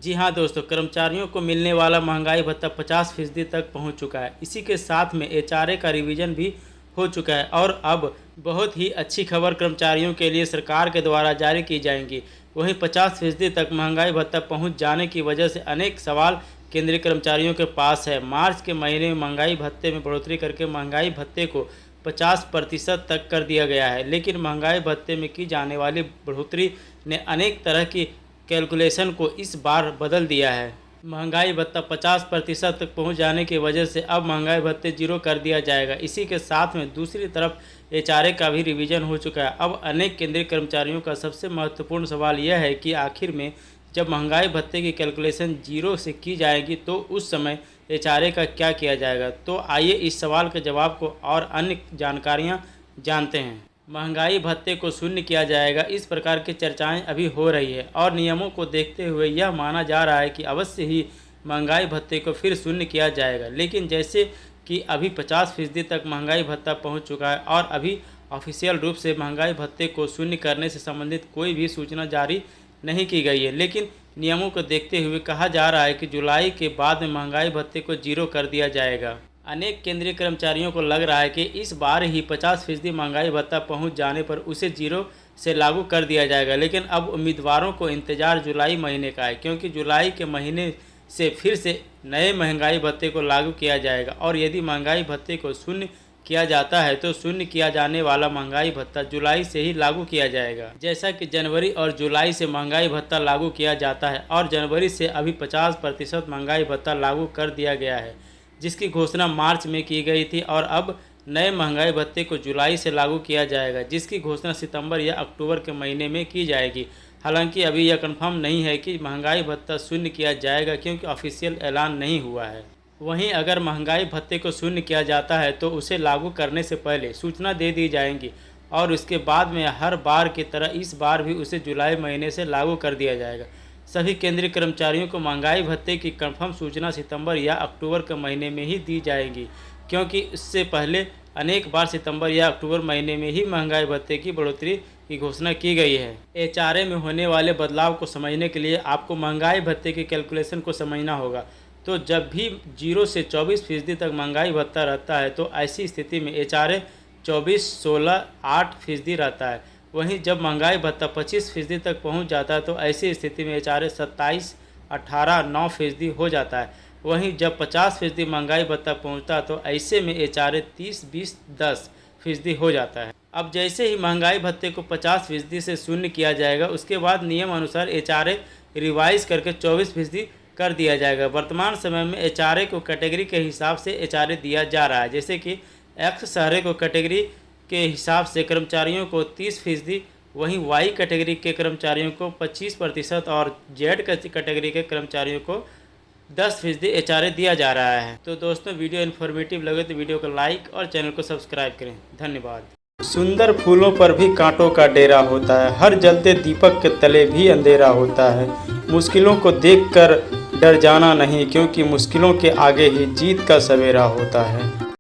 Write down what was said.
जी हाँ दोस्तों, कर्मचारियों को मिलने वाला महंगाई भत्ता 50% तक पहुंच चुका है। इसी के साथ में एचआरए का रिवीजन भी हो चुका है और अब बहुत ही अच्छी खबर कर्मचारियों के लिए सरकार के द्वारा जारी की जाएंगी। वहीं 50% तक महंगाई भत्ता पहुंच जाने की वजह से अनेक सवाल केंद्रीय कर्मचारियों के पास है। मार्च के महीने में महंगाई भत्ते में बढ़ोतरी करके महंगाई भत्ते को 50% तक कर दिया गया है, लेकिन महंगाई भत्ते में की जाने वाली बढ़ोतरी ने अनेक तरह की कैलकुलेशन को इस बार बदल दिया है। महंगाई भत्ता 50% तक पहुंच जाने की वजह से अब महंगाई भत्ते जीरो कर दिया जाएगा। इसी के साथ में दूसरी तरफ एचआरए का भी रिवीजन हो चुका है। अब अनेक केंद्रीय कर्मचारियों का सबसे महत्वपूर्ण सवाल यह है कि आखिर में जब महंगाई भत्ते की कैलकुलेशन जीरो से की जाएगी तो उस समय एचआरए का क्या किया जाएगा। तो आइए इस सवाल के जवाब को और अन्य जानकारियाँ जानते हैं। महंगाई भत्ते को शून्य किया जाएगा, इस प्रकार की चर्चाएं अभी हो रही है और नियमों को देखते हुए यह माना जा रहा है कि अवश्य ही महंगाई भत्ते को फिर शून्य किया जाएगा। लेकिन जैसे कि अभी 50% तक महंगाई भत्ता पहुंच चुका है और अभी ऑफिशियल रूप से महंगाई भत्ते को शून्य करने से संबंधित कोई भी सूचना जारी नहीं की गई है, लेकिन नियमों को देखते हुए कहा जा रहा है कि जुलाई के बाद में महंगाई भत्ते को जीरो कर दिया जाएगा। अनेक केंद्रीय कर्मचारियों को लग रहा है कि इस बार ही 50% महंगाई भत्ता पहुंच जाने पर उसे जीरो से लागू कर दिया जाएगा। लेकिन अब उम्मीदवारों को इंतजार जुलाई महीने का है, क्योंकि जुलाई के महीने से फिर से नए महंगाई भत्ते को लागू किया जाएगा और यदि महंगाई भत्ते को शून्य किया जाता है तो शून्य किया जाने वाला महंगाई भत्ता जुलाई से ही लागू किया जाएगा। जैसा कि जनवरी और जुलाई से महंगाई भत्ता लागू किया जाता है और जनवरी से अभी 50% महंगाई भत्ता लागू कर दिया गया है, जिसकी घोषणा मार्च में की गई थी और अब नए महंगाई भत्ते को जुलाई से लागू किया जाएगा, जिसकी घोषणा सितंबर या अक्टूबर के महीने में की जाएगी। हालांकि अभी यह कंफर्म नहीं है कि महंगाई भत्ता शून्य किया जाएगा, क्योंकि ऑफिशियल ऐलान नहीं हुआ है। वहीं अगर महंगाई भत्ते को शून्य किया जाता है तो उसे लागू करने से पहले सूचना दे दी जाएगी और उसके बाद में हर बार की तरह इस बार भी उसे जुलाई महीने से लागू कर दिया जाएगा। सभी केंद्रीय कर्मचारियों को महंगाई भत्ते की कंफर्म सूचना सितंबर या अक्टूबर के महीने में ही दी जाएगी, क्योंकि इससे पहले अनेक बार सितंबर या अक्टूबर महीने में ही महंगाई भत्ते की बढ़ोतरी की घोषणा की गई है। एचआरए में होने वाले बदलाव को समझने के लिए आपको महंगाई भत्ते की कैलकुलेशन को समझना होगा। तो जब भी 0 से 24% तक महंगाई भत्ता रहता है तो ऐसी स्थिति में एचआरए 24, 16, 8% रहता है। वहीं जब महंगाई भत्ता 25% तक पहुंच जाता है तो ऐसी स्थिति में एचआरए 27, 18, 9% हो जाता है। वहीं जब 50% महंगाई भत्ता पहुंचता है तो ऐसे में एचआरए 30, 20, 10% हो जाता है। अब जैसे ही महंगाई भत्ते को 50% से शून्य किया जाएगा, उसके बाद नियम अनुसार एचआरए रिवाइज करके 24% कर दिया जाएगा। वर्तमान समय में एचआरए को कैटेगरी के हिसाब से एचआरए दिया जा रहा है, जैसे कि एक्स शहरे को कैटेगरी के हिसाब से कर्मचारियों को 30%, वहीं वाई कैटेगरी के कर्मचारियों को 25% और जेड कैटेगरी के कर्मचारियों को 10% एचआरए दिया जा रहा है। तो दोस्तों, वीडियो इन्फॉर्मेटिव लगे तो वीडियो को लाइक और चैनल को सब्सक्राइब करें। धन्यवाद। सुंदर फूलों पर भी कांटों का डेरा होता है, हर जलते दीपक के तले भी अंधेरा होता है। मुश्किलों को देखकर डर जाना नहीं, क्योंकि मुश्किलों के आगे ही जीत का सवेरा होता है।